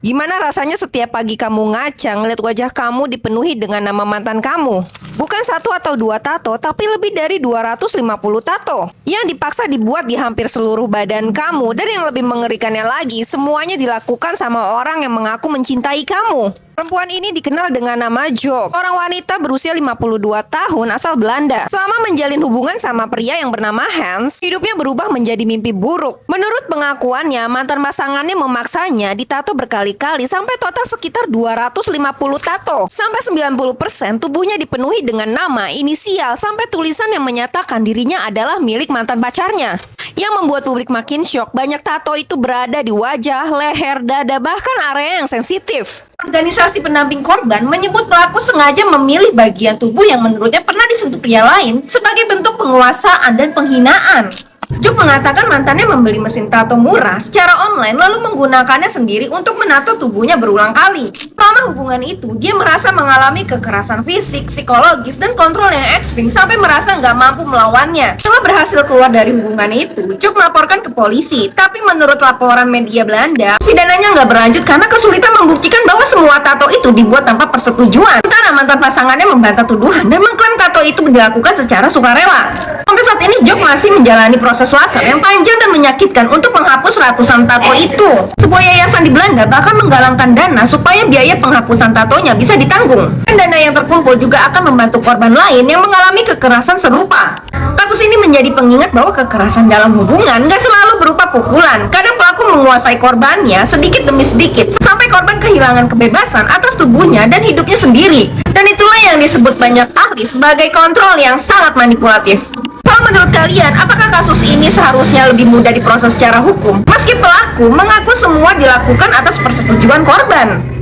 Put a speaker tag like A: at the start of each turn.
A: Gimana rasanya setiap pagi kamu ngaca ngeliat wajah kamu dipenuhi dengan nama mantan kamu? Bukan satu atau dua tato, tapi lebih dari 250 tato yang dipaksa dibuat di hampir seluruh badan kamu. Dan yang lebih mengerikannya lagi, semuanya dilakukan sama orang yang mengaku mencintai kamu. Perempuan ini dikenal dengan nama Jok, orang wanita berusia 52 tahun asal Belanda. Selama menjalin hubungan sama pria yang bernama Hans, hidupnya berubah menjadi mimpi buruk. Menurut pengakuannya, mantan pasangannya memaksanya ditato berkali-kali sampai total sekitar 250 tato. Sampai 90% tubuhnya dipenuhi dengan nama, inisial, sampai tulisan yang menyatakan dirinya adalah milik mantan pacarnya. Yang membuat publik makin syok, banyak tato itu berada di wajah, leher, dada, bahkan area yang sensitif. Organisasi pendamping korban menyebut pelaku sengaja memilih bagian tubuh yang menurutnya pernah disentuh pria lain sebagai bentuk penguasaan dan penghinaan. Juk mengatakan mantannya membeli mesin tato murah secara online lalu menggunakannya sendiri untuk menato tubuhnya berulang kali. Selama hubungan itu, dia merasa mengalami kekerasan fisik, psikologis, dan kontrol yang ekstrim sampai merasa nggak mampu melawannya. Setelah berhasil keluar dari hubungan itu, Juk melaporkan ke polisi. Tapi menurut laporan media Belanda, pidananya nggak berlanjut karena kesulitan membuktikan bahwa semua tato itu dibuat tanpa persetujuan. Sementara mantan pasangannya membantah tuduhan dan mengklaim tato itu dilakukan secara sukarela. Sampai saat ini, Juk masih menjalani proses laser yang panjang dan menyakitkan untuk menghapus ratusan tato itu. Sebuah yayasan di Belanda bahkan menggalangkan dana supaya biaya penghapusan tatonya bisa ditanggung. Dan dana yang terkumpul juga akan membantu korban lain yang mengalami kekerasan serupa. Kasus ini menjadi pengingat bahwa kekerasan dalam hubungan gak selalu berupa pukulan. Kadang pelaku menguasai korbannya sedikit demi sedikit sampai korban kehilangan kebebasan atas tubuhnya dan hidupnya sendiri. Dan itulah yang disebut banyak ahli sebagai kontrol yang sangat manipulatif. Kalau menurut kalian, apakah kasus ini seharusnya lebih mudah diproses secara hukum? Meski pelaku mengaku semua dilakukan atas persetujuan korban.